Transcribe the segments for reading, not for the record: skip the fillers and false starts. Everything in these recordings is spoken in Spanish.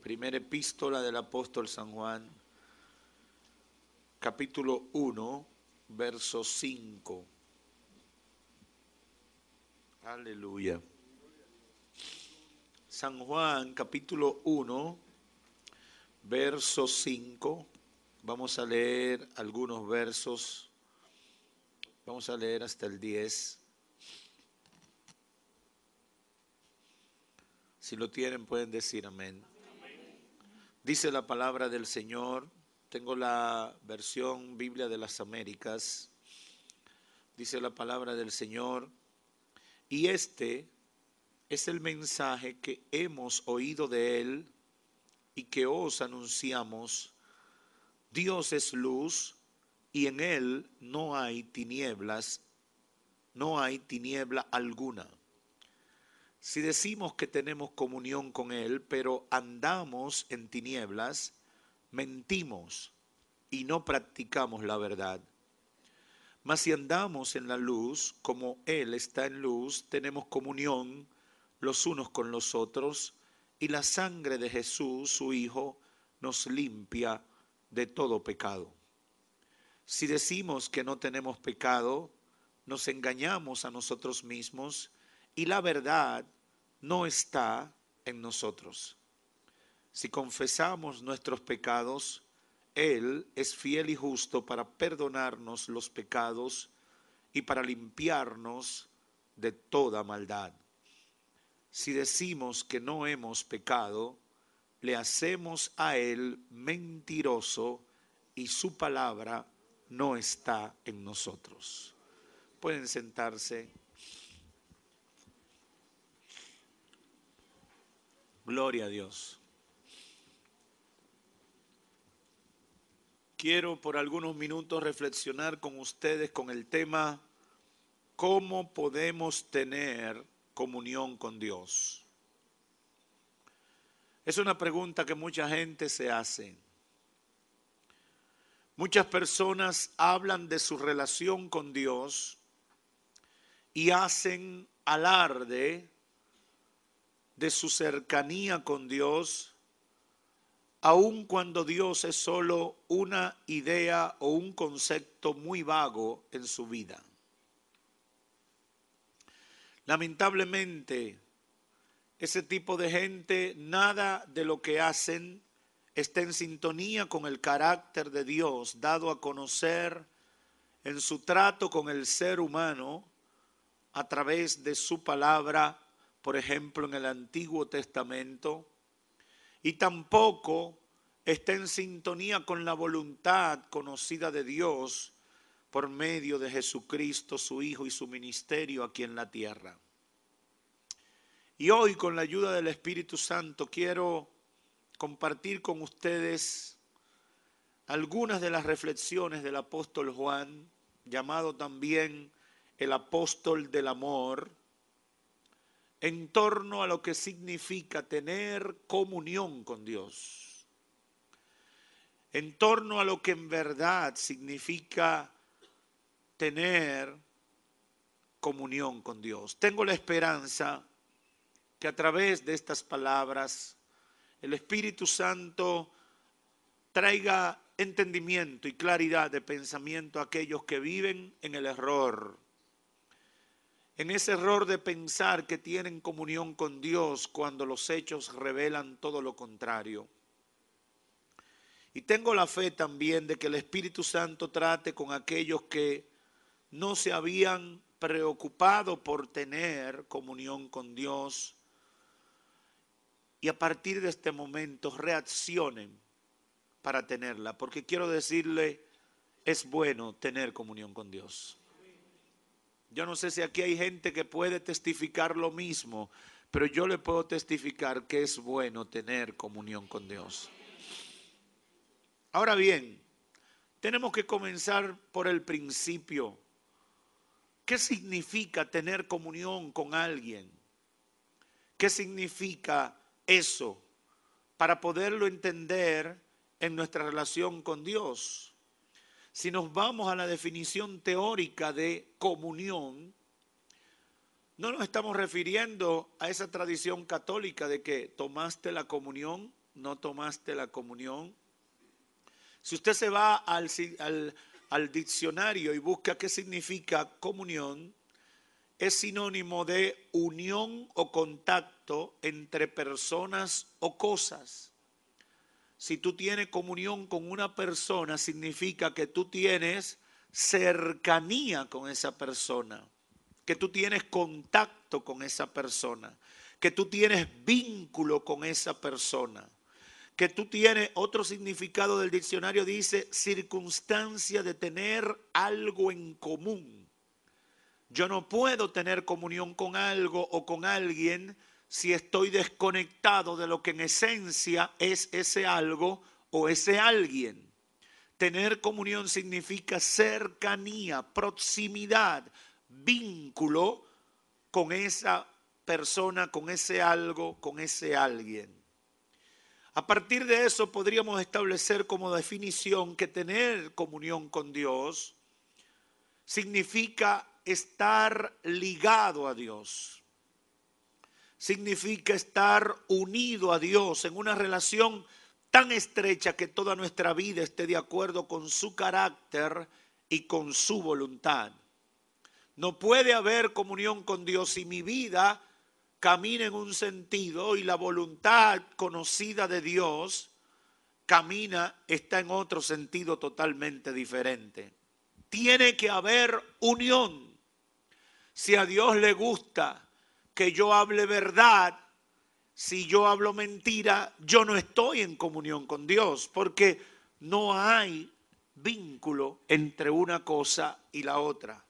Primera epístola del apóstol San Juan, capítulo 1, verso 5. Aleluya. San Juan, capítulo 1, verso 5. Vamos a leer algunos versos. Vamos a leer hasta el 10. Si lo tienen, pueden decir amén. Dice la palabra del Señor. Tengo la versión Biblia de las Américas. Dice la palabra del Señor. Y este es el mensaje que hemos oído de Él y que os anunciamos. Dios es luz y en Él no hay tinieblas, no hay tiniebla alguna. Si decimos que tenemos comunión con Él, pero andamos en tinieblas, mentimos y no practicamos la verdad. Mas si andamos en la luz, como Él está en luz, tenemos comunión los unos con los otros, y la sangre de Jesús, su Hijo, nos limpia de todo pecado. Si decimos que no tenemos pecado, nos engañamos a nosotros mismos, y la verdad no está en nosotros. Si confesamos nuestros pecados, Él es fiel y justo para perdonarnos los pecados y para limpiarnos de toda maldad. Si decimos que no hemos pecado, le hacemos a Él mentiroso y su palabra no está en nosotros. Pueden sentarse. Gloria a Dios. Quiero por algunos minutos reflexionar con ustedes con el tema ¿cómo podemos tener comunión con Dios? Es una pregunta que mucha gente se hace. Muchas personas hablan de su relación con Dios y hacen alarde de su cercanía con Dios, aun cuando Dios es solo una idea o un concepto muy vago en su vida. Lamentablemente, ese tipo de gente, nada de lo que hacen está en sintonía con el carácter de Dios, dado a conocer en su trato con el ser humano a través de su palabra, por ejemplo, en el Antiguo Testamento, y tampoco está en sintonía con la voluntad conocida de Dios por medio de Jesucristo, su Hijo, y su ministerio aquí en la tierra. Y hoy, con la ayuda del Espíritu Santo, quiero compartir con ustedes algunas de las reflexiones del apóstol Juan, llamado también el apóstol del amor, en torno a lo que significa tener comunión con Dios, en torno a lo que en verdad significa tener comunión con Dios. Tengo la esperanza que a través de estas palabras el Espíritu Santo traiga entendimiento y claridad de pensamiento a aquellos que viven en el error, en ese error de pensar que tienen comunión con Dios cuando los hechos revelan todo lo contrario. Y tengo la fe también de que el Espíritu Santo trate con aquellos que no se habían preocupado por tener comunión con Dios y a partir de este momento reaccionen para tenerla, porque quiero decirle, es bueno tener comunión con Dios. Yo no sé si aquí hay gente que puede testificar lo mismo, pero yo le puedo testificar que es bueno tener comunión con Dios. Ahora bien, tenemos que comenzar por el principio. ¿Qué significa tener comunión con alguien? ¿Qué significa eso para poderlo entender en nuestra relación con Dios? Si nos vamos a la definición teórica de comunión, no nos estamos refiriendo a esa tradición católica de que tomaste la comunión no tomaste la comunión. Si usted se va al diccionario y busca qué significa comunión, es sinónimo de unión o contacto entre personas o cosas. Si tú tienes comunión con una persona, significa que tú tienes cercanía con esa persona, que tú tienes contacto con esa persona, que tú tienes vínculo con esa persona, que tú tienes, otro significado del diccionario dice, circunstancia de tener algo en común. Yo no puedo tener comunión con algo o con alguien si estoy desconectado de lo que en esencia es ese algo o ese alguien. Tener comunión significa cercanía, proximidad, vínculo con esa persona, con ese algo, con ese alguien. A partir de eso podríamos establecer como definición que tener comunión con Dios significa estar ligado a Dios. Significa estar unido a Dios en una relación tan estrecha que toda nuestra vida esté de acuerdo con su carácter y con su voluntad. No puede haber comunión con Dios si mi vida camina en un sentido y la voluntad conocida de Dios está en otro sentido totalmente diferente. Tiene que haber unión. Si a Dios le gusta que yo hable verdad, si yo hablo mentira, yo no estoy en comunión con Dios, porque no hay vínculo entre una cosa y la otra.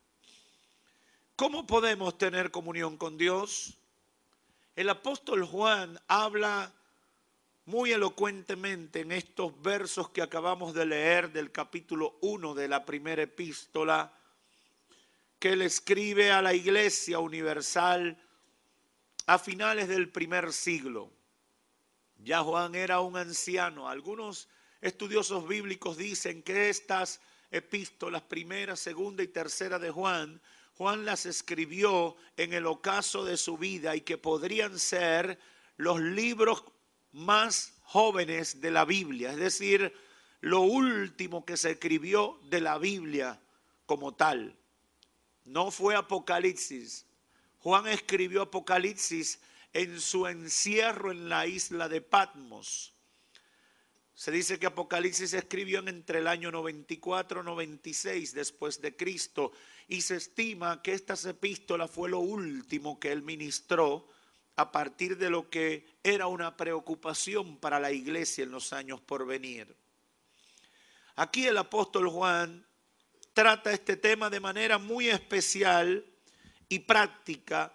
¿Cómo podemos tener comunión con Dios? El apóstol Juan habla muy elocuentemente en estos versos que acabamos de leer del capítulo 1 de la primera epístola que él escribe a la Iglesia Universal a finales del primer siglo. Ya Juan era un anciano. Algunos estudiosos bíblicos dicen que estas epístolas, primera, segunda y tercera de Juan las escribió en el ocaso de su vida y que podrían ser los libros más jóvenes de la Biblia, es decir, lo último que se escribió de la Biblia como tal. No fue Apocalipsis. Juan escribió Apocalipsis en su encierro en la isla de Patmos. Se dice que Apocalipsis se escribió entre el año 94-96 después de Cristo y se estima que estas epístolas fue lo último que él ministró a partir de lo que era una preocupación para la iglesia en los años por venir. Aquí el apóstol Juan trata este tema de manera muy especial y práctica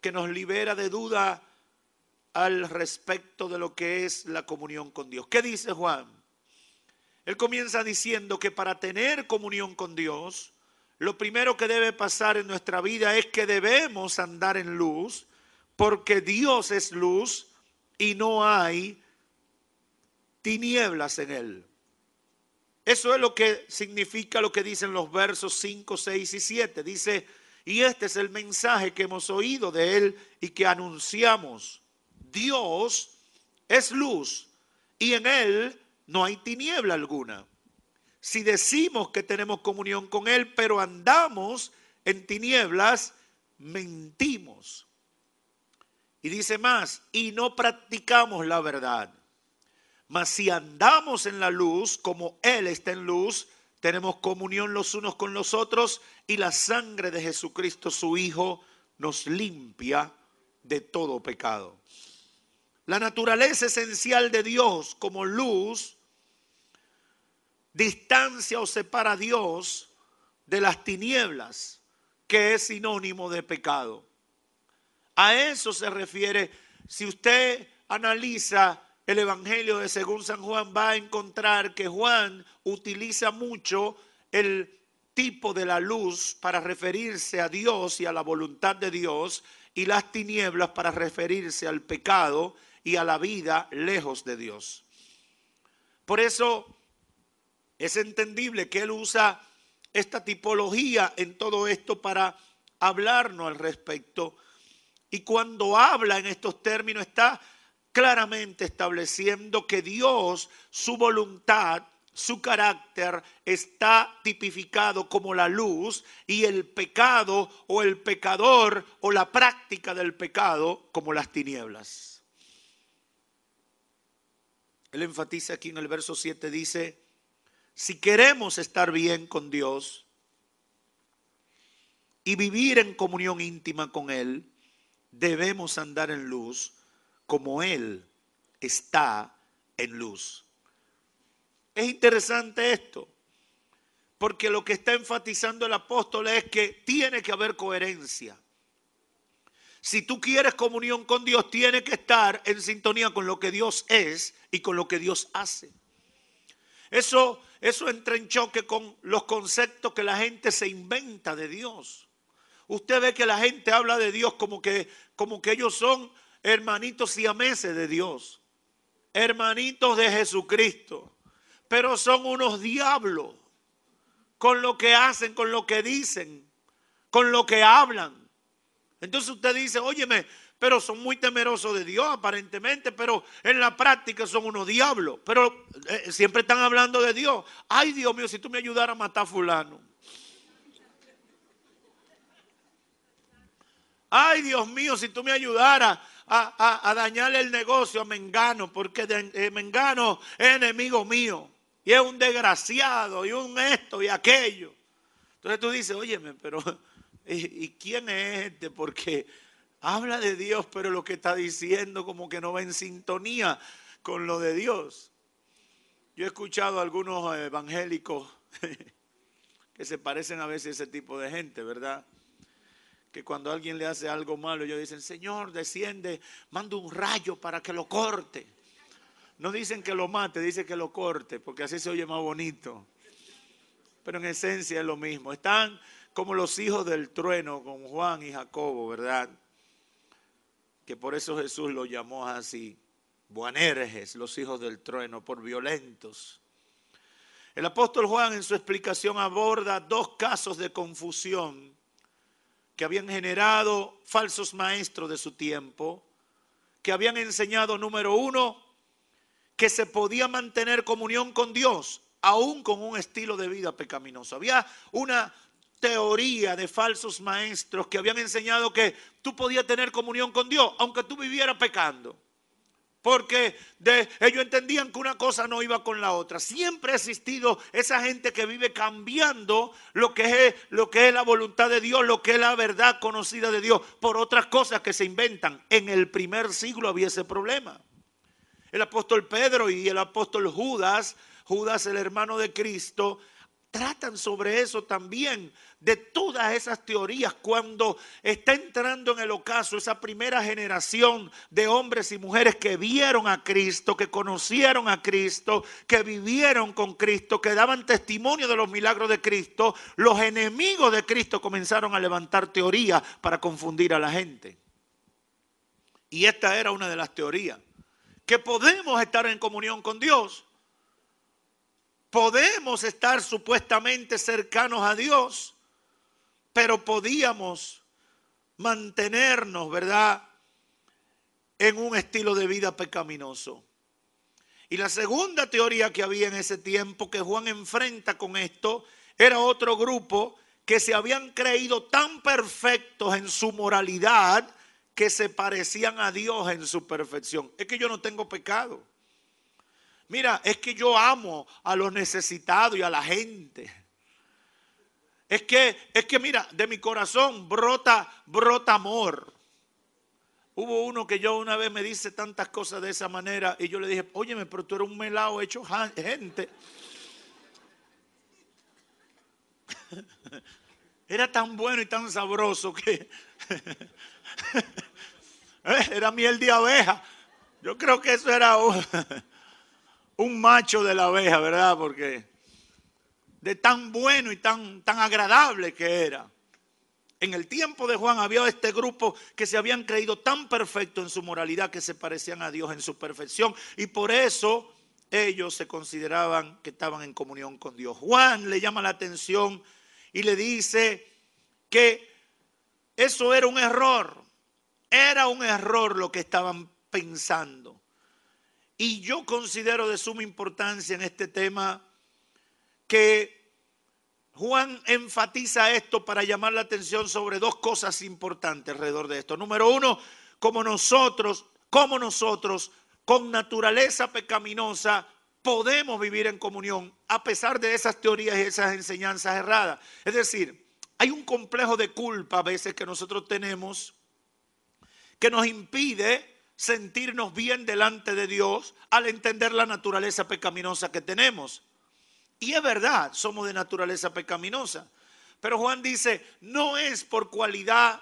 que nos libera de duda al respecto de lo que es la comunión con Dios. ¿Qué dice Juan? Él comienza diciendo que para tener comunión con Dios, lo primero que debe pasar en nuestra vida es que debemos andar en luz, porque Dios es luz y no hay tinieblas en él. Eso es lo que significa lo que dicen los versos 5, 6 y 7. Dice, y este es el mensaje que hemos oído de él y que anunciamos. Dios es luz y en él no hay tiniebla alguna. Si decimos que tenemos comunión con él, pero andamos en tinieblas, mentimos. Y dice más, y no practicamos la verdad. Mas si andamos en la luz, como él está en luz, tenemos comunión los unos con los otros y la sangre de Jesucristo, su Hijo, nos limpia de todo pecado. La naturaleza esencial de Dios como luz distancia o separa a Dios de las tinieblas, que es sinónimo de pecado. A eso se refiere. Si usted analiza el Evangelio de según San Juan, va a encontrar que Juan utiliza mucho el tipo de la luz para referirse a Dios y a la voluntad de Dios, y las tinieblas para referirse al pecado y a la vida lejos de Dios. Por eso es entendible que él usa esta tipología en todo esto para hablarnos al respecto. Y cuando habla en estos términos está claramente estableciendo que Dios, su voluntad, su carácter está tipificado como la luz y el pecado o el pecador o la práctica del pecado como las tinieblas. Él enfatiza aquí en el verso 7, dice, si queremos estar bien con Dios y vivir en comunión íntima con Él, debemos andar en luz como Él está en luz. Es interesante esto, porque lo que está enfatizando el apóstol es que tiene que haber coherencia. Si tú quieres comunión con Dios, tiene que estar en sintonía con lo que Dios es y con lo que Dios hace. Eso entra en choque con los conceptos que la gente se inventa de Dios. Usted ve que la gente habla de Dios como que ellos son hermanitos siameses de Dios, hermanitos de Jesucristo. Pero son unos diablos con lo que hacen, con lo que dicen, con lo que hablan. Entonces usted dice, óyeme, pero son muy temerosos de Dios aparentemente, pero en la práctica son unos diablos. Pero siempre están hablando de Dios. Ay, Dios mío, si tú me ayudaras a matar a fulano. Ay, Dios mío, si tú me ayudaras a dañarle el negocio a Mengano, porque Mengano es enemigo mío. Y es un desgraciado, y un esto y aquello. Entonces tú dices, óyeme, pero ¿y quién es este? Porque habla de Dios, pero lo que está diciendo como que no va en sintonía con lo de Dios. Yo he escuchado a algunos evangélicos que se parecen a veces a ese tipo de gente, ¿verdad? Que cuando alguien le hace algo malo, ellos dicen, Señor, desciende, manda un rayo para que lo corte. No dicen que lo mate, dicen que lo corte, porque así se oye más bonito. Pero en esencia es lo mismo. Están como los hijos del trueno con Juan y Jacobo, ¿verdad? Que por eso Jesús los llamó así, Boanerges, los hijos del trueno, por violentos. El apóstol Juan en su explicación aborda dos casos de confusión que habían generado falsos maestros de su tiempo, que habían enseñado, número uno, que se podía mantener comunión con Dios, aún con un estilo de vida pecaminoso. Había una teoría de falsos maestros que habían enseñado que tú podías tener comunión con Dios, aunque tú vivieras pecando. Porque ellos entendían que una cosa no iba con la otra. Siempre ha existido esa gente que vive cambiando lo que es la voluntad de Dios, lo que es la verdad conocida de Dios, por otras cosas que se inventan. En el primer siglo había ese problema. El apóstol Pedro y el apóstol Judas, el hermano de Cristo, tratan sobre eso también, de todas esas teorías. Cuando está entrando en el ocaso esa primera generación de hombres y mujeres que vieron a Cristo, que conocieron a Cristo, que vivieron con Cristo, que daban testimonio de los milagros de Cristo, los enemigos de Cristo comenzaron a levantar teorías para confundir a la gente. Y esta era una de las teorías. Que podemos estar en comunión con Dios, podemos estar supuestamente cercanos a Dios, pero podíamos mantenernos, ¿verdad?, en un estilo de vida pecaminoso. Y la segunda teoría que había en ese tiempo que Juan enfrenta con esto, era otro grupo que se habían creído tan perfectos en su moralidad que se parecían a Dios en su perfección. Es que yo no tengo pecado. Mira, es que yo amo a los necesitados y a la gente. Es que mira, de mi corazón brota amor. Hubo uno que yo una vez me dice tantas cosas de esa manera y yo le dije, óyeme, pero tú eres un melao hecho gente. Era tan bueno y tan sabroso que era miel de abeja. Yo creo que eso era un macho de la abeja, ¿verdad? Porque de tan bueno y tan agradable que era. En el tiempo de Juan había este grupo que se habían creído tan perfectos en su moralidad que se parecían a Dios en su perfección. Y por eso ellos se consideraban que estaban en comunión con Dios. Juan le llama la atención y le dice que eso era un error. Era un error lo que estaban pensando. Y yo considero de suma importancia en este tema que Juan enfatiza esto para llamar la atención sobre dos cosas importantes alrededor de esto. Número uno, como nosotros con naturaleza pecaminosa podemos vivir en comunión a pesar de esas teorías y esas enseñanzas erradas. Es decir, hay un complejo de culpa a veces que nosotros tenemos que nos impide sentirnos bien delante de Dios al entender la naturaleza pecaminosa que tenemos. Y es verdad, somos de naturaleza pecaminosa. Pero Juan dice, no es por cualidad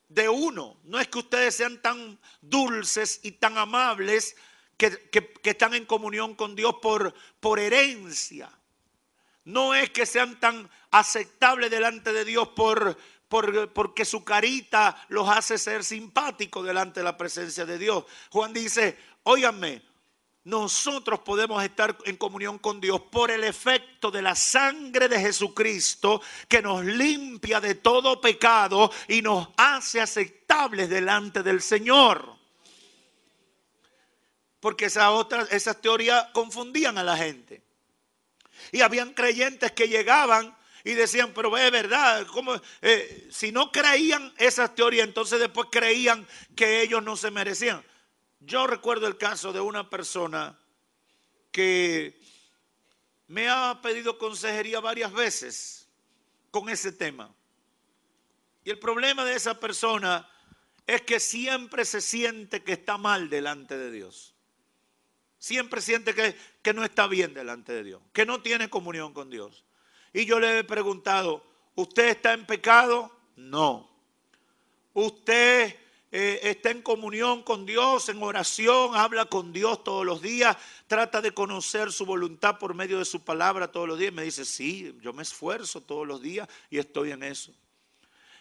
de uno. No es que ustedes sean tan dulces y tan amables que están en comunión con Dios por herencia. No es que sean tan aceptables delante de Dios porque su carita los hace ser simpáticos delante de la presencia de Dios. Juan dice, óiganme, nosotros podemos estar en comunión con Dios por el efecto de la sangre de Jesucristo que nos limpia de todo pecado y nos hace aceptables delante del Señor. Porque esas teorías confundían a la gente. Y habían creyentes que llegaban y decían, pero es verdad, ¿cómo? Si no creían esas teorías, entonces después creían que ellos no se merecían. Yo recuerdo el caso de una persona que me ha pedido consejería varias veces con ese tema. Y el problema de esa persona es que siempre se siente que está mal delante de Dios. Siempre siente que no está bien delante de Dios, que no tiene comunión con Dios. Y yo le he preguntado, ¿usted está en pecado? No. ¿Usted está en comunión con Dios, en oración, habla con Dios todos los días, trata de conocer su voluntad por medio de su palabra todos los días? Y me dice, sí, yo me esfuerzo todos los días y estoy en eso.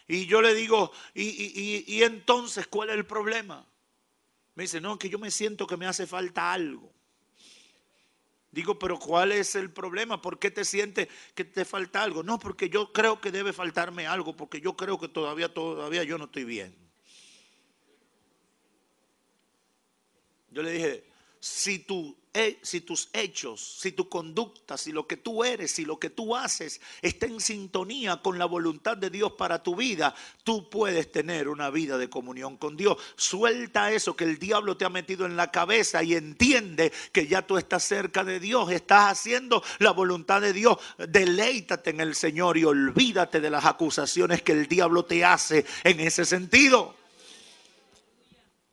Y yo le digo, ¿y entonces cuál es el problema? Me dice, no, que yo me siento que me hace falta algo. Digo, pero ¿cuál es el problema? ¿Por qué te sientes que te falta algo? No, porque yo creo que debe faltarme algo, porque yo creo que todavía yo no estoy bien. Yo le dije, si tus hechos, si tu conducta, si lo que tú eres, si lo que tú haces está en sintonía con la voluntad de Dios para tu vida, tú puedes tener una vida de comunión con Dios. Suelta eso que el diablo te ha metido en la cabeza y entiende que ya tú estás cerca de Dios, estás haciendo la voluntad de Dios. Deleítate en el Señor y olvídate de las acusaciones que el diablo te hace en ese sentido.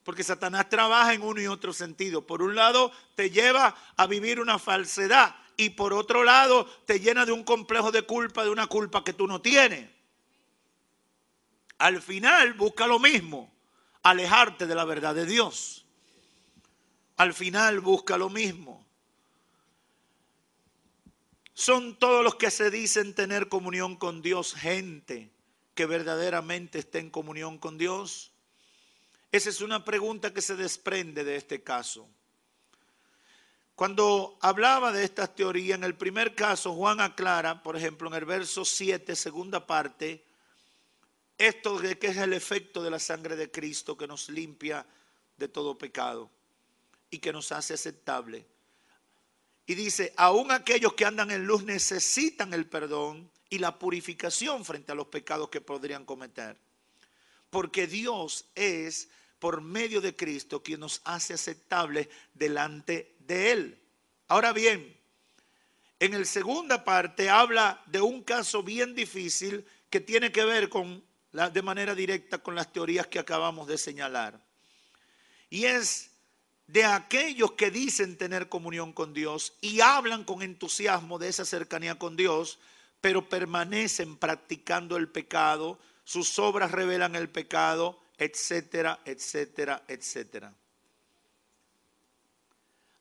Porque Satanás trabaja en uno y otro sentido. Por un lado te lleva a vivir una falsedad y por otro lado te llena de un complejo de culpa, de una culpa que tú no tienes. Al final busca lo mismo, alejarte de la verdad de Dios. Al final busca lo mismo. Son todos los que se dicen tener comunión con Dios, gente que verdaderamente está en comunión con Dios. Esa es una pregunta que se desprende de este caso. Cuando hablaba de estas teorías, en el primer caso, Juan aclara, por ejemplo, en el verso 7, segunda parte, esto de que es el efecto de la sangre de Cristo que nos limpia de todo pecado y que nos hace aceptable. Y dice, aún aquellos que andan en luz necesitan el perdón y la purificación frente a los pecados que podrían cometer. Porque Dios es, por medio de Cristo, quien nos hace aceptables delante de Él. Ahora bien, en la segunda parte habla de un caso bien difícil que tiene que ver de manera directa con las teorías que acabamos de señalar. Y es de aquellos que dicen tener comunión con Dios y hablan con entusiasmo de esa cercanía con Dios, pero permanecen practicando el pecado. Sus obras revelan el pecado, etcétera, etcétera, etcétera.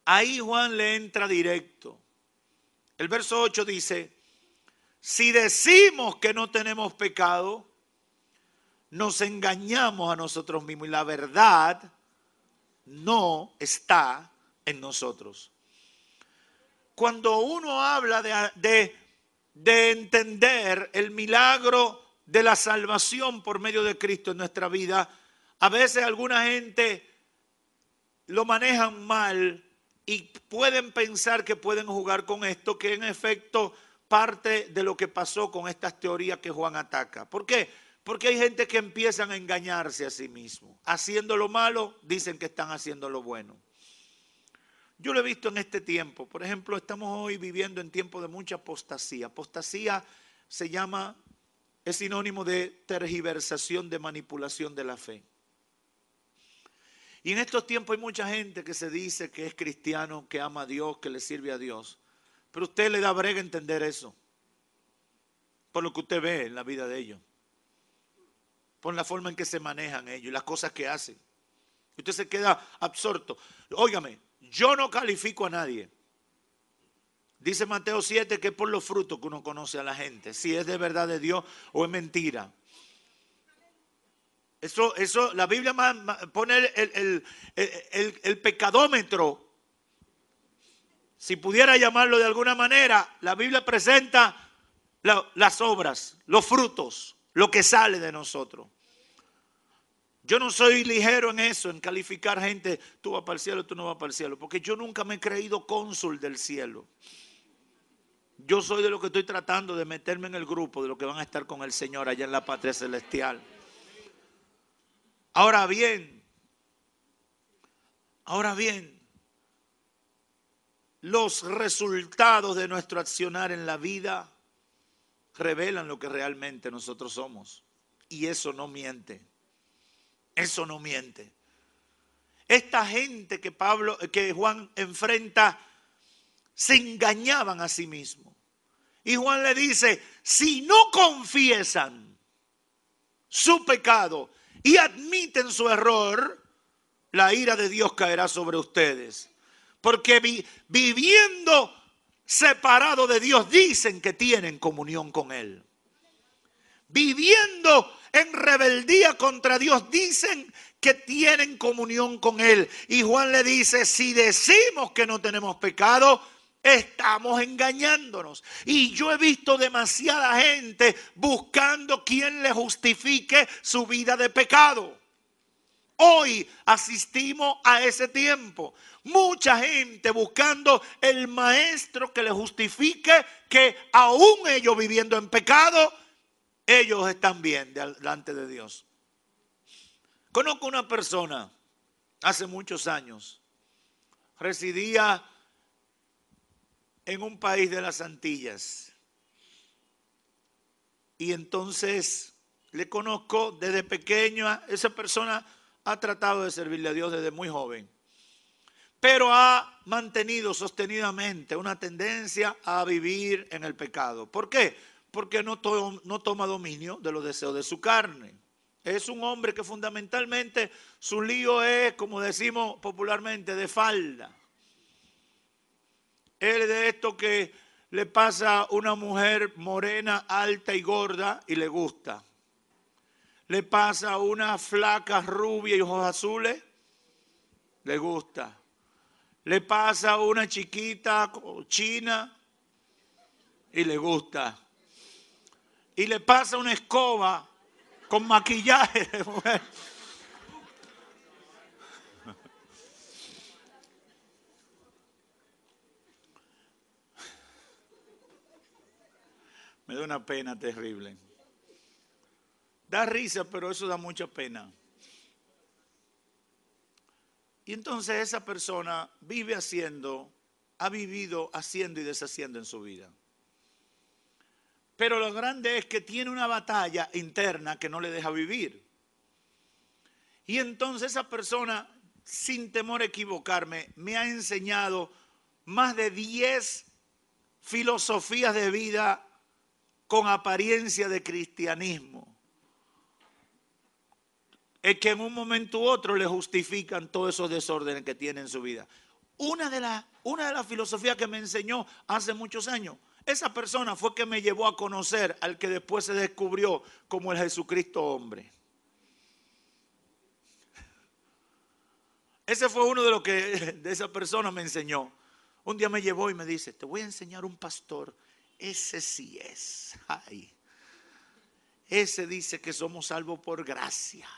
Ahí Juan le entra directo. El verso 8 dice, si decimos que no tenemos pecado, nos engañamos a nosotros mismos y la verdad no está en nosotros. Cuando uno habla de entender el milagro de la salvación por medio de Cristo en nuestra vida, a veces alguna gente lo manejan mal y pueden pensar que pueden jugar con esto, que en efecto parte de lo que pasó con estas teorías que Juan ataca. ¿Por qué? Porque hay gente que empiezan a engañarse a sí mismos. Haciendo lo malo, dicen que están haciendo lo bueno. Yo lo he visto en este tiempo. Por ejemplo, estamos hoy viviendo en tiempos de mucha apostasía. Apostasía es sinónimo de tergiversación, de manipulación de la fe. Y en estos tiempos hay mucha gente que se dice que es cristiano, que ama a Dios, que le sirve a Dios. Pero usted le da brega entender eso. Por lo que usted ve en la vida de ellos. Por la forma en que se manejan ellos y las cosas que hacen. Usted se queda absorto. Óigame, yo no califico a nadie. Dice Mateo 7 que es por los frutos que uno conoce a la gente. Si es de verdad de Dios o es mentira. Eso, la Biblia pone el pecadómetro. Si pudiera llamarlo de alguna manera, la Biblia presenta las obras, los frutos, lo que sale de nosotros. Yo no soy ligero en eso, en calificar gente, tú vas para el cielo, tú no vas para el cielo, porque yo nunca me he creído cónsul del cielo. Yo soy de lo que estoy tratando de meterme en el grupo de los que van a estar con el Señor allá en la patria celestial. Ahora bien, los resultados de nuestro accionar en la vida revelan lo que realmente nosotros somos. Y eso no miente. Eso no miente. Esta gente que Juan enfrenta, se engañaban a sí mismos. Y Juan le dice, si no confiesan su pecado y admiten su error, la ira de Dios caerá sobre ustedes. Porque viviendo separado de Dios, dicen que tienen comunión con Él. Viviendo en rebeldía contra Dios, dicen que tienen comunión con Él. Y Juan le dice, si decimos que no tenemos pecado, estamos engañándonos. Y yo he visto demasiada gente buscando quien le justifique su vida de pecado. Hoy asistimos a ese tiempo. Mucha gente buscando el maestro que le justifique que aún ellos viviendo en pecado, ellos están bien delante de Dios. Conozco una persona, hace muchos años, residía en un país de las Antillas. Y entonces le conozco desde pequeño. Esa persona ha tratado de servirle a Dios desde muy joven. Pero ha mantenido sostenidamente una tendencia a vivir en el pecado. ¿Por qué? Porque no toma dominio de los deseos de su carne. Es un hombre que fundamentalmente su lío es, como decimos popularmente, de falda. Él es de esto que le pasa a una mujer morena, alta y gorda y le gusta. Le pasa a una flaca, rubia y ojos azules, le gusta. Le pasa a una chiquita china y le gusta. Y le pasa una escoba con maquillaje de mujer. Me da una pena terrible. Da risa, pero eso da mucha pena. Y entonces esa persona ha vivido haciendo y deshaciendo en su vida. Pero lo grande es que tiene una batalla interna que no le deja vivir. Y entonces esa persona, sin temor a equivocarme, me ha enseñado más de 10 filosofías de vida con apariencia de cristianismo. Es que en un momento u otro le justifican todos esos desórdenes que tiene en su vida. Una de las filosofías que me enseñó hace muchos años, esa persona fue que me llevó a conocer al que después se descubrió como el Jesucristo hombre. Ese fue uno de lo que de esa persona me enseñó. Un día me llevó y me dice, te voy a enseñar un pastor, ese sí es. Ay. Ese dice que somos salvos por gracia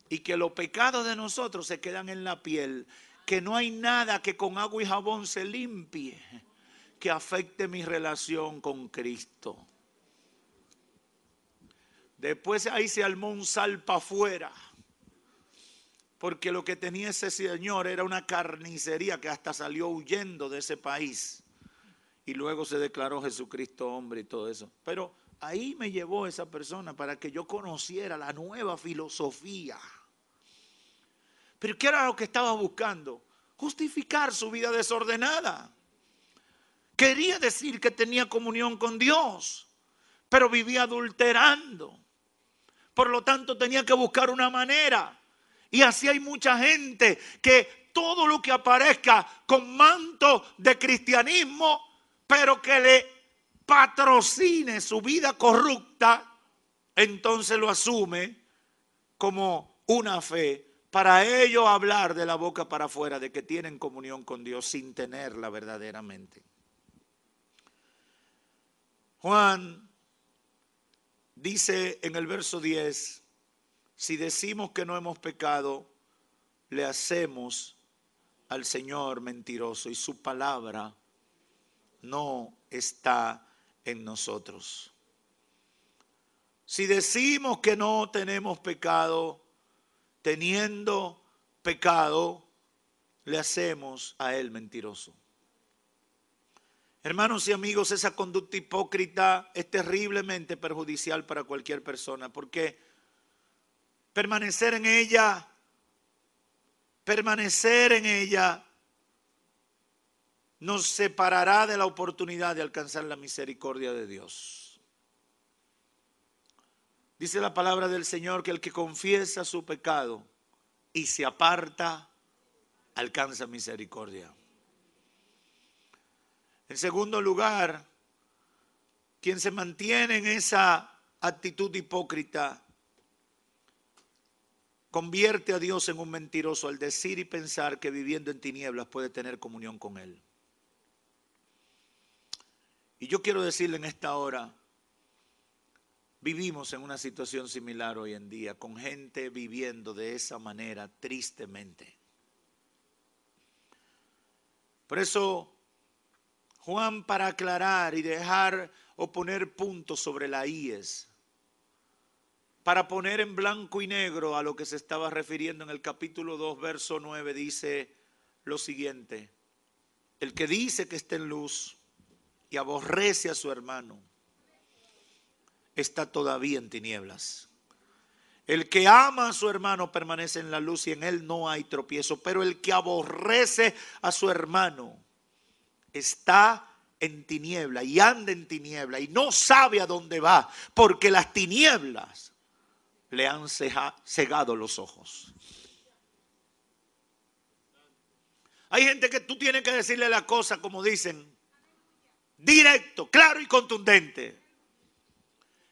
y que los pecados de nosotros se quedan en la piel que no hay nada que con agua y jabón se limpie que afecte mi relación con Cristo. Después ahí se armó un salpa afuera, porque lo que tenía ese señor era una carnicería que hasta salió huyendo de ese país. Y luego se declaró Jesucristo hombre y todo eso. Pero ahí me llevó esa persona para que yo conociera la nueva filosofía. Pero ¿qué era lo que estaba buscando? Justificar su vida desordenada. Quería decir que tenía comunión con Dios, pero vivía adulterando. Por lo tanto tenía que buscar una manera. Y así hay mucha gente que todo lo que aparezca con manto de cristianismo, pero que le patrocine su vida corrupta, entonces lo asume como una fe. Para ellos hablar de la boca para afuera de que tienen comunión con Dios sin tenerla verdaderamente. Juan dice en el verso 10, si decimos que no hemos pecado, le hacemos al Señor mentiroso y su palabra no está en nosotros. Si decimos que no tenemos pecado, teniendo pecado, le hacemos a él mentiroso. Hermanos y amigos, esa conducta hipócrita es terriblemente perjudicial para cualquier persona, porque permanecer en ella nos separará de la oportunidad de alcanzar la misericordia de Dios. Dice la palabra del Señor que el que confiesa su pecado y se aparta, alcanza misericordia. En segundo lugar, quien se mantiene en esa actitud hipócrita, convierte a Dios en un mentiroso al decir y pensar que viviendo en tinieblas puede tener comunión con Él. Y yo quiero decirle en esta hora, vivimos en una situación similar hoy en día, con gente viviendo de esa manera tristemente. Por eso, Juan, para aclarar y dejar o poner puntos sobre la íes, para poner en blanco y negro a lo que se estaba refiriendo en el capítulo 2, verso 9, dice lo siguiente: el que dice que está en luz y aborrece a su hermano, está todavía en tinieblas. El que ama a su hermano permanece en la luz y en él no hay tropiezo, pero el que aborrece a su hermano está en tiniebla y anda en tiniebla y no sabe a dónde va, porque las tinieblas le han cegado los ojos. Hay gente que tú tienes que decirle la cosa, como dicen, directo, claro y contundente.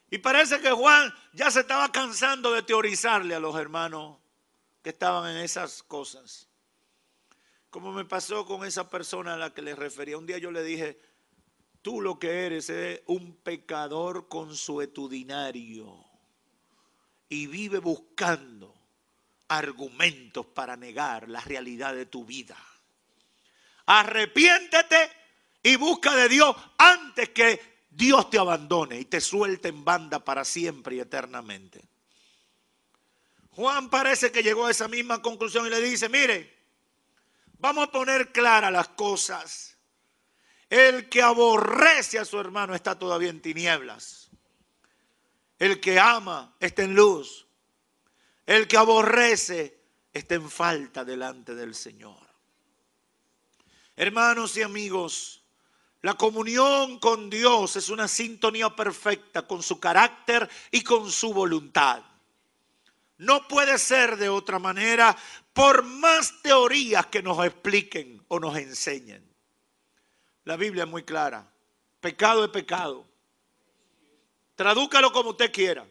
Y parece que Juan ya se estaba cansando de teorizarle a los hermanos que estaban en esas cosas. Como me pasó con esa persona a la que le refería. Un día yo le dije, tú lo que eres es un pecador consuetudinario y vive buscando argumentos para negar la realidad de tu vida. Arrepiéntete y busca de Dios antes que Dios te abandone y te suelte en banda para siempre y eternamente. Juan parece que llegó a esa misma conclusión y le dice, mire, vamos a poner claras las cosas. El que aborrece a su hermano está todavía en tinieblas. El que ama está en luz. El que aborrece está en falta delante del Señor. Hermanos y amigos, la comunión con Dios es una sintonía perfecta con su carácter y con su voluntad. No puede ser de otra manera por más teorías que nos expliquen o nos enseñen. La Biblia es muy clara. Pecado es pecado. Tradúcalo como usted quiera.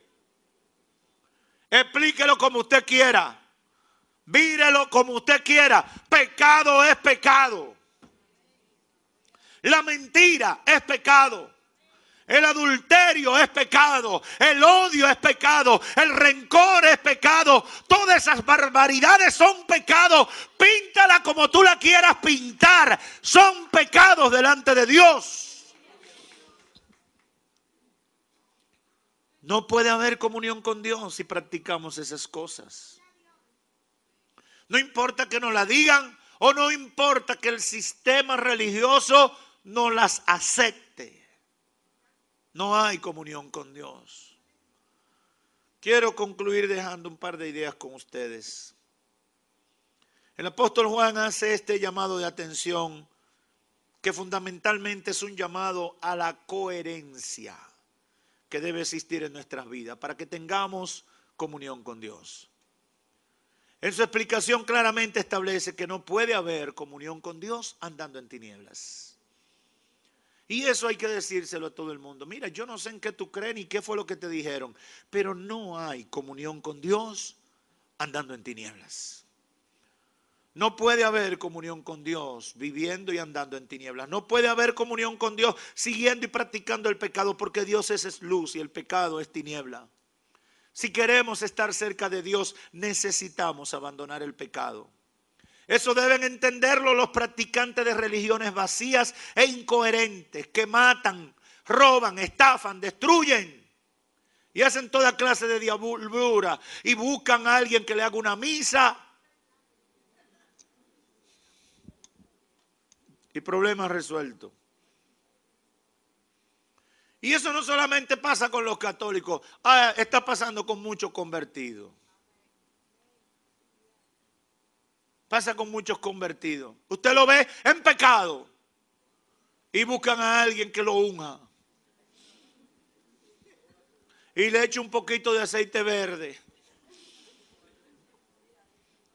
Explíquelo como usted quiera. Vírelo como usted quiera. Pecado es pecado. La mentira es pecado. El adulterio es pecado, el odio es pecado, el rencor es pecado. Todas esas barbaridades son pecados. Píntala como tú la quieras pintar. Son pecados delante de Dios. No puede haber comunión con Dios si practicamos esas cosas. No importa que nos la digan o no importa que el sistema religioso nos las acepte. No hay comunión con Dios. Quiero concluir dejando un par de ideas con ustedes. El apóstol Juan hace este llamado de atención que fundamentalmente es un llamado a la coherencia que debe existir en nuestras vidas para que tengamos comunión con Dios. En su explicación claramente establece que no puede haber comunión con Dios andando en tinieblas. Y eso hay que decírselo a todo el mundo. Mira, yo no sé en qué tú crees ni qué fue lo que te dijeron, pero no hay comunión con Dios andando en tinieblas. No puede haber comunión con Dios viviendo y andando en tinieblas. No puede haber comunión con Dios siguiendo y practicando el pecado, porque Dios es luz y el pecado es tiniebla. Si queremos estar cerca de Dios, necesitamos abandonar el pecado. Eso deben entenderlo los practicantes de religiones vacías e incoherentes que matan, roban, estafan, destruyen y hacen toda clase de diablura y buscan a alguien que le haga una misa y problemas resueltos. Y eso no solamente pasa con los católicos, está pasando con muchos convertidos. Pasa con muchos convertidos. Usted lo ve en pecado y buscan a alguien que lo unja. Y le echa un poquito de aceite verde.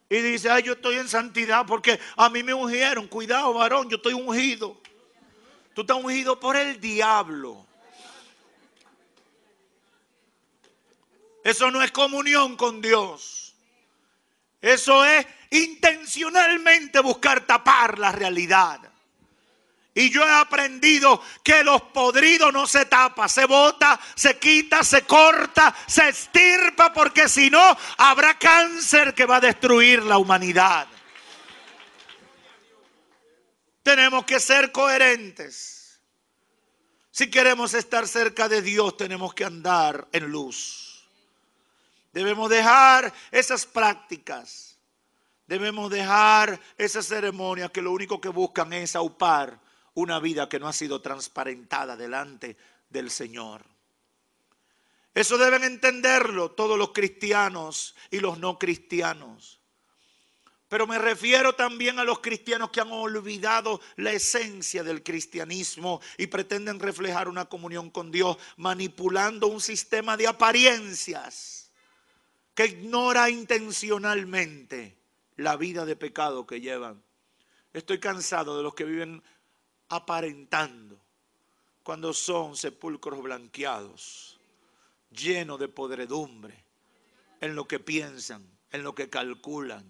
Y dice, ay, yo estoy en santidad porque a mí me ungieron. Cuidado, varón, yo estoy ungido. Tú estás ungido por el diablo. Eso no es comunión con Dios. Eso es intencionalmente buscar tapar la realidad. Y yo he aprendido que los podridos no se tapa, se bota, se quita, se corta, se estirpa, porque si no habrá cáncer que va a destruir la humanidad. Tenemos que ser coherentes. Si queremos estar cerca de Dios, tenemos que andar en luz. Debemos dejar esas prácticas. Debemos dejar esas ceremonias que lo único que buscan es aupar una vida que no ha sido transparentada delante del Señor. Eso deben entenderlo todos los cristianos y los no cristianos. Pero me refiero también a los cristianos que han olvidado la esencia del cristianismo y pretenden reflejar una comunión con Dios manipulando un sistema de apariencias que ignora intencionalmente la vida de pecado que llevan. Estoy cansado de los que viven aparentando cuando son sepulcros blanqueados, llenos de podredumbre en lo que piensan, en lo que calculan,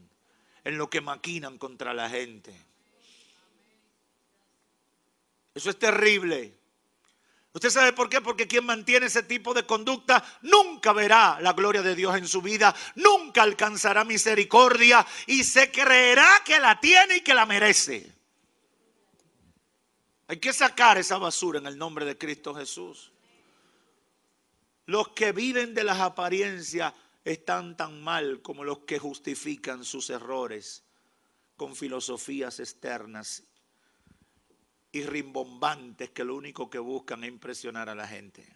en lo que maquinan contra la gente. Eso es terrible. ¿Usted sabe por qué? Porque quien mantiene ese tipo de conducta nunca verá la gloria de Dios en su vida, nunca alcanzará misericordia y se creerá que la tiene y que la merece. Hay que sacar esa basura en el nombre de Cristo Jesús. Los que viven de las apariencias están tan mal como los que justifican sus errores con filosofías externas y rimbombantes que lo único que buscan es impresionar a la gente.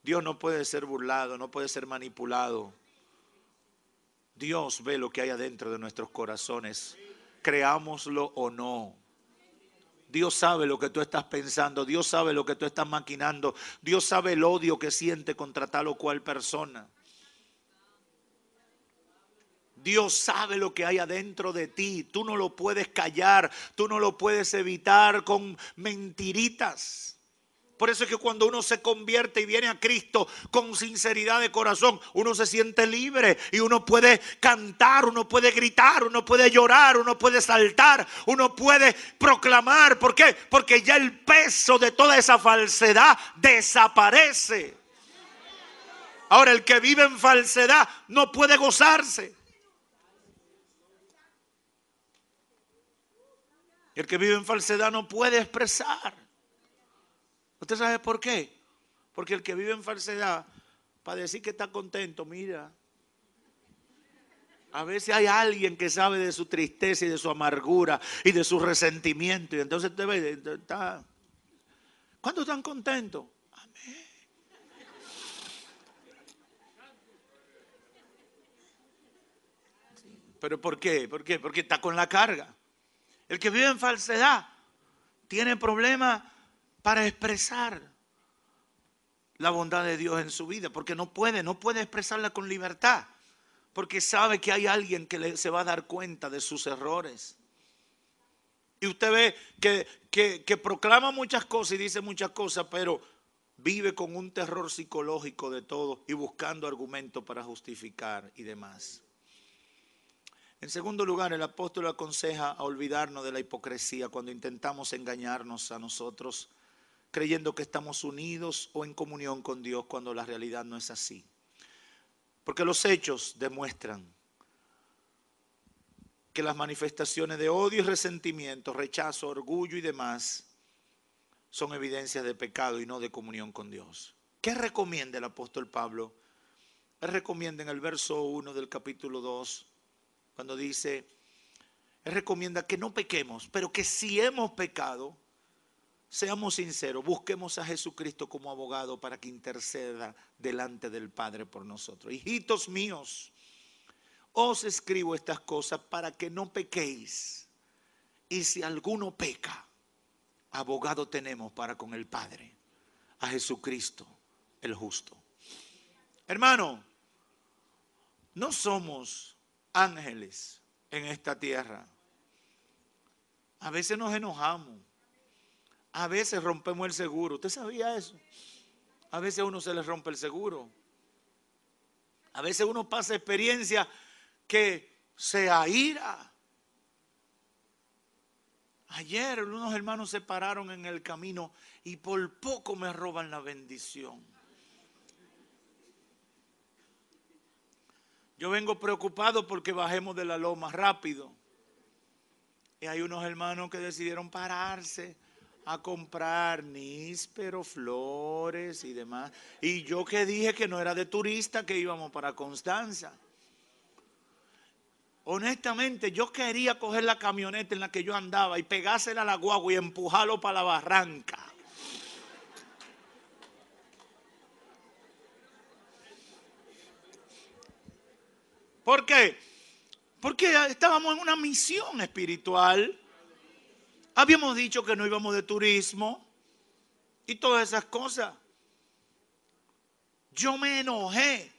Dios no puede ser burlado, no puede ser manipulado. Dios ve lo que hay adentro de nuestros corazones, creámoslo o no. Dios sabe lo que tú estás pensando, Dios sabe lo que tú estás maquinando, Dios sabe el odio que siente contra tal o cual persona. Dios sabe lo que hay adentro de ti. Tú no lo puedes callar, tú no lo puedes evitar con mentiritas. Por eso es que cuando uno se convierte y viene a Cristo con sinceridad de corazón, uno se siente libre y uno puede cantar, uno puede gritar, uno puede llorar, uno puede saltar, uno puede proclamar. ¿Por qué? Porque ya el peso de toda esa falsedad desaparece. Ahora, el que vive en falsedad no puede gozarse. El que vive en falsedad no puede expresar. ¿Usted sabe por qué? Porque el que vive en falsedad, para decir que está contento, mira, a veces hay alguien que sabe de su tristeza y de su amargura y de su resentimiento. Y entonces usted ve, ¿cuántos están contentos? Amén. ¿Pero por qué? ¿Por qué? Porque está con la carga. El que vive en falsedad tiene problemas para expresar la bondad de Dios en su vida, porque no puede expresarla con libertad, porque sabe que hay alguien que se va a dar cuenta de sus errores. Y usted ve que proclama muchas cosas y dice muchas cosas, pero vive con un terror psicológico de todo y buscando argumentos para justificar y demás. En segundo lugar, el apóstol aconseja a olvidarnos de la hipocresía cuando intentamos engañarnos a nosotros, creyendo que estamos unidos o en comunión con Dios cuando la realidad no es así. Porque los hechos demuestran que las manifestaciones de odio y resentimiento, rechazo, orgullo y demás son evidencias de pecado y no de comunión con Dios. ¿Qué recomienda el apóstol Pablo? Él recomienda en el verso 1 del capítulo 2, cuando dice, él recomienda que no pequemos, pero que si hemos pecado, seamos sinceros, busquemos a Jesucristo como abogado para que interceda delante del Padre por nosotros. Hijitos míos, os escribo estas cosas para que no pequéis. Y si alguno peca, abogado tenemos para con el Padre, a Jesucristo el justo. Hermano, no somos ángeles en esta tierra. A veces nos enojamos. A veces rompemos el seguro. ¿Usted sabía eso? A veces a uno se le rompe el seguro. A veces uno pasa experiencia que se aira. Ayer unos hermanos se pararon en el camino y por poco me roban la bendición. Yo vengo preocupado porque bajemos de la loma rápido. Y hay unos hermanos que decidieron pararse a comprar níspero, flores y demás. Y yo que dije que no era de turista, que íbamos para Constanza. Honestamente, yo quería coger la camioneta en la que yo andaba y pegársela a la guagua y empujarlo para la barranca. ¿Por qué? Porque estábamos en una misión espiritual. Habíamos dicho que no íbamos de turismo y todas esas cosas. Yo me enojé,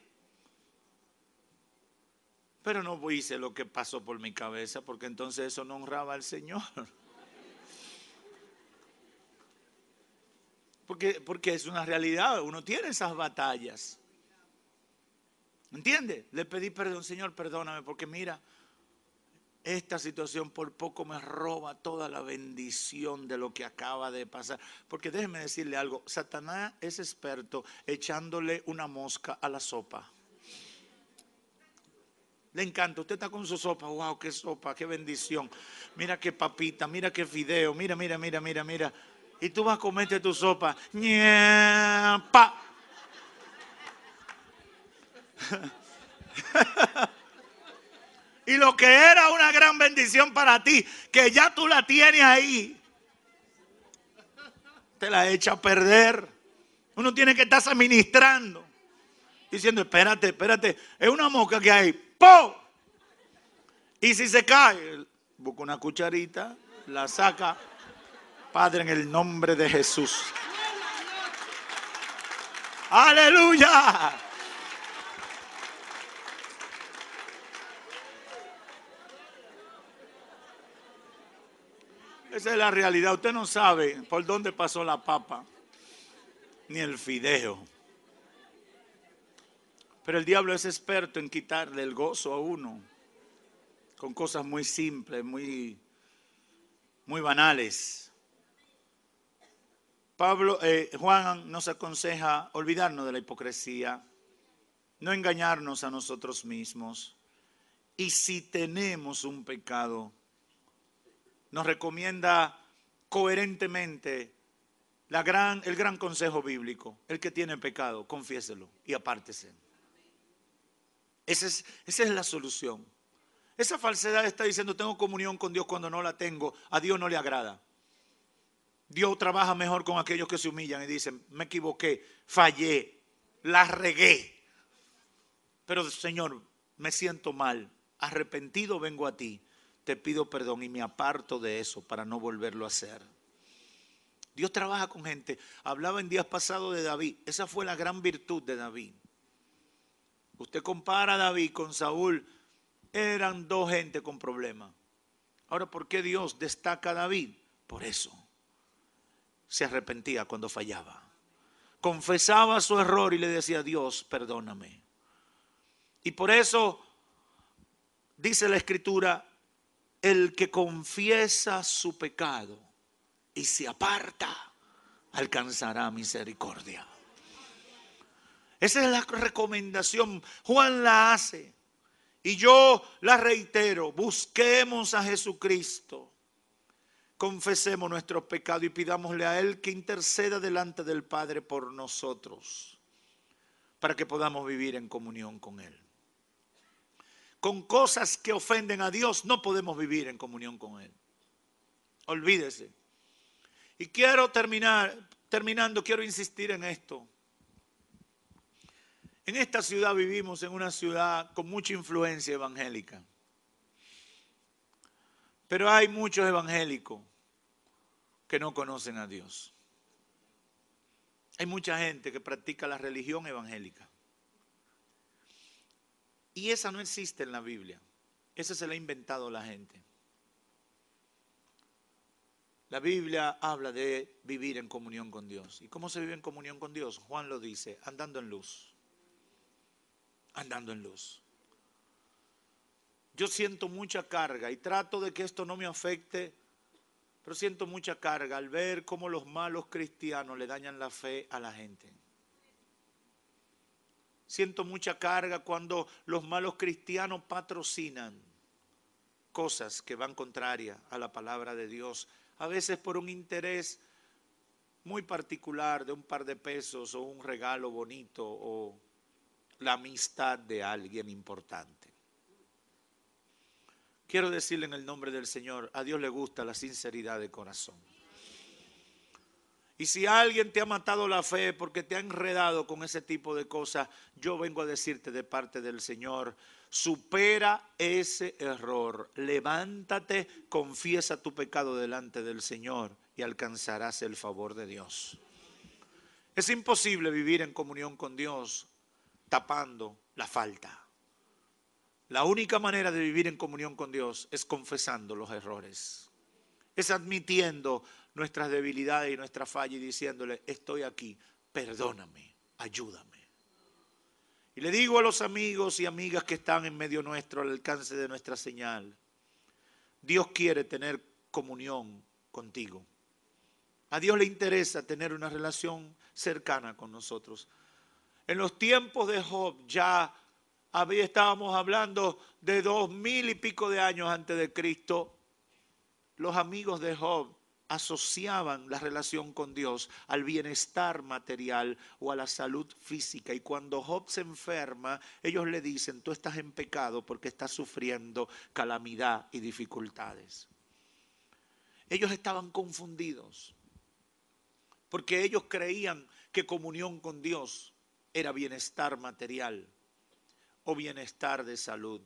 pero no hice lo que pasó por mi cabeza, porque entonces eso no honraba al Señor. Porque es una realidad, uno tiene esas batallas. ¿Entiende? Le pedí perdón, Señor, perdóname, porque mira, esta situación por poco me roba toda la bendición de lo que acaba de pasar. Porque déjeme decirle algo, Satanás es experto echándole una mosca a la sopa. Le encanta, usted está con su sopa, wow, qué sopa, qué bendición. Mira qué papita, mira qué fideo, mira. Y tú vas a comerte tu sopa. ¡Ñepa! Y lo que era una gran bendición para ti, que ya tú la tienes ahí, te la echa a perder. Uno tiene que estar administrando, diciendo, espérate, es una mosca que hay. ¡Po! Y si se cae, busca una cucharita, la saca. Padre, en el nombre de Jesús. ¡Aleluya! Esa es la realidad. Usted no sabe por dónde pasó la papa. ni el fideo. Pero el diablo es experto en quitarle el gozo a uno con cosas muy simples, muy banales. Juan nos aconseja olvidarnos de la hipocresía, no engañarnos a nosotros mismos. Y si tenemos un pecado, nos recomienda coherentemente el gran consejo bíblico: el que tiene pecado, confiéselo y apártese. Esa es la solución. Esa falsedad está diciendo tengo comunión con Dios cuando no la tengo. A Dios no le agrada. Dios trabaja mejor con aquellos que se humillan y dicen, me equivoqué, fallé, la regué. Pero Señor, me siento mal, arrepentido vengo a ti, te pido perdón y me aparto de eso para no volverlo a hacer. Dios trabaja con gente. Hablaba en días pasados de David. Esa fue la gran virtud de David. Usted compara a David con Saúl, eran dos gente con problemas. Ahora, ¿por qué Dios destaca a David? Por eso. Se arrepentía cuando fallaba. Confesaba su error y le decía, Dios, perdóname. Y por eso dice la Escritura, el que confiesa su pecado y se aparta, alcanzará misericordia. Esa es la recomendación. Juan la hace. Y yo la reitero, busquemos a Jesucristo. Confesemos nuestros pecados y pidámosle a Él que interceda delante del Padre por nosotros, para que podamos vivir en comunión con Él. Con cosas que ofenden a Dios no podemos vivir en comunión con Él. Olvídese. Y quiero terminando, quiero insistir en esto. En esta ciudad vivimos en una ciudad con mucha influencia evangélica. Pero hay muchos evangélicos que no conocen a Dios. Hay mucha gente que practica la religión evangélica. Y esa no existe en la Biblia. Esa se la ha inventado la gente. La Biblia habla de vivir en comunión con Dios. ¿Y cómo se vive en comunión con Dios? Juan lo dice, andando en luz. Andando en luz. Yo siento mucha carga y trato de que esto no me afecte, pero siento mucha carga al ver cómo los malos cristianos le dañan la fe a la gente. Siento mucha carga cuando los malos cristianos patrocinan cosas que van contrarias a la palabra de Dios, a veces por un interés muy particular de un par de pesos o un regalo bonito o la amistad de alguien importante. Quiero decirle en el nombre del Señor, a Dios le gusta la sinceridad de corazón. Y si alguien te ha matado la fe porque te ha enredado con ese tipo de cosas, yo vengo a decirte de parte del Señor, supera ese error, levántate, confiesa tu pecado delante del Señor y alcanzarás el favor de Dios. Es imposible vivir en comunión con Dios tapando la falta. La única manera de vivir en comunión con Dios es confesando los errores. Es admitiendo nuestras debilidades y nuestra falla y diciéndole, estoy aquí, perdóname, ayúdame. Y le digo a los amigos y amigas que están en medio nuestro, al alcance de nuestra señal, Dios quiere tener comunión contigo. A Dios le interesa tener una relación cercana con nosotros. En los tiempos de Job ya estábamos hablando de 2000 y pico de años antes de Cristo. Los amigos de Job asociaban la relación con Dios al bienestar material o a la salud física. Y cuando Job se enferma, ellos le dicen, tú estás en pecado porque estás sufriendo calamidad y dificultades. Ellos estaban confundidos porque ellos creían que comunión con Dios era bienestar material o bienestar de salud.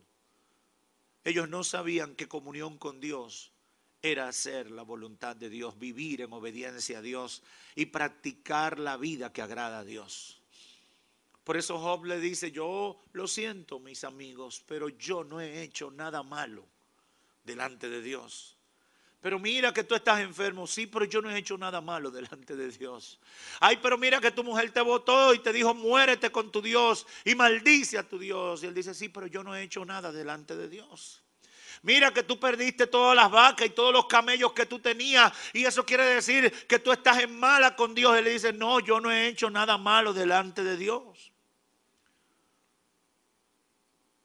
Ellos no sabían que comunión con Dios era hacer la voluntad de Dios, vivir en obediencia a Dios y practicar la vida que agrada a Dios. Por eso Job le dice, yo lo siento mis amigos, pero yo no he hecho nada malo delante de Dios. Pero mira que tú estás enfermo. Sí, pero yo no he hecho nada malo delante de Dios. Ay, pero mira que tu mujer te botó y te dijo muérete con tu Dios y maldice a tu Dios. Y él dice, sí, pero yo no he hecho nada delante de Dios. Mira que tú perdiste todas las vacas y todos los camellos que tú tenías y eso quiere decir que tú estás en mala con Dios. Él le dice, no, yo no he hecho nada malo delante de Dios.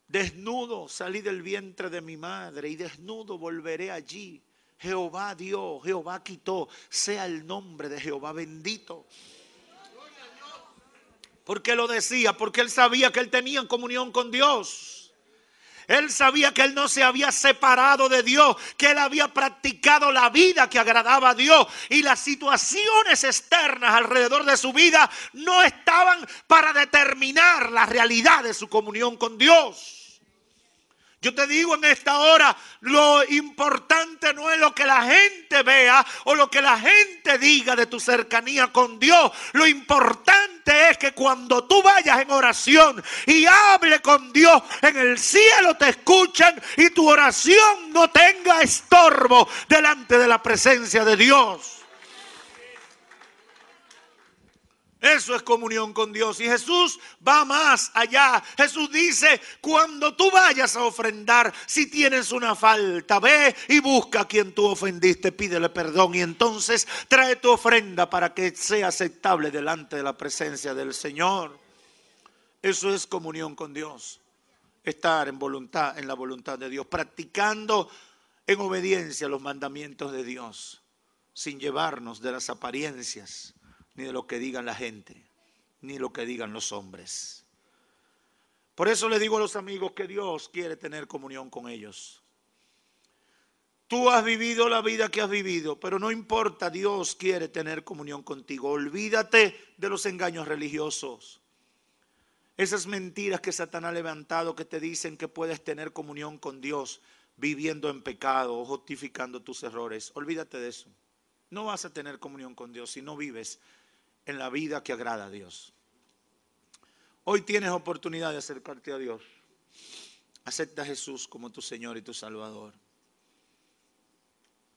Desnudo salí del vientre de mi madre y desnudo volveré allí. Jehová dio, Jehová quitó, sea el nombre de Jehová bendito. ¿Por qué lo decía? Porque él sabía que él tenía comunión con Dios. Él sabía que él no se había separado de Dios, que él había practicado la vida que agradaba a Dios y las situaciones externas alrededor de su vida no estaban para determinar la realidad de su comunión con Dios. Yo te digo en esta hora, lo importante no es lo que la gente vea o lo que la gente diga de tu cercanía con Dios. Lo importante es que cuando tú vayas en oración y hable con Dios, en el cielo te escuchan y tu oración no tenga estorbo delante de la presencia de Dios. Eso es comunión con Dios. Y Jesús va más allá. Jesús dice, cuando tú vayas a ofrendar, si tienes una falta, ve y busca a quien tú ofendiste, pídele perdón y entonces trae tu ofrenda para que sea aceptable delante de la presencia del Señor. Eso es comunión con Dios. Estar en voluntad, en la voluntad de Dios, practicando en obediencia los mandamientos de Dios, sin llevarnos de las apariencias, ni de lo que digan la gente, ni lo que digan los hombres. Por eso le digo a los amigos que Dios quiere tener comunión con ellos. Tú has vivido la vida que has vivido, pero no importa, Dios quiere tener comunión contigo. Olvídate de los engaños religiosos. Esas mentiras que Satanás ha levantado que te dicen que puedes tener comunión con Dios viviendo en pecado o justificando tus errores. Olvídate de eso. No vas a tener comunión con Dios si no vives en la vida que agrada a Dios. Hoy tienes oportunidad de acercarte a Dios. Acepta a Jesús como tu Señor y tu Salvador.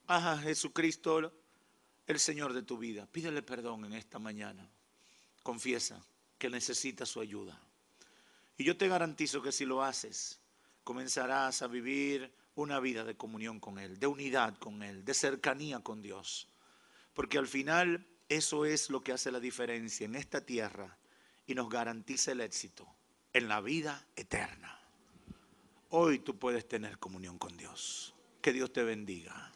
Haz a Jesucristo el Señor de tu vida. Pídele perdón en esta mañana. Confiesa que necesitas su ayuda. Y yo te garantizo que si lo haces, comenzarás a vivir una vida de comunión con Él, de unidad con Él, de cercanía con Dios. Porque al final eso es lo que hace la diferencia en esta tierra y nos garantiza el éxito en la vida eterna. Hoy tú puedes tener comunión con Dios. Que Dios te bendiga.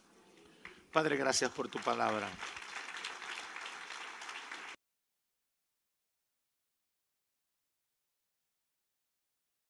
Padre, gracias por tu palabra.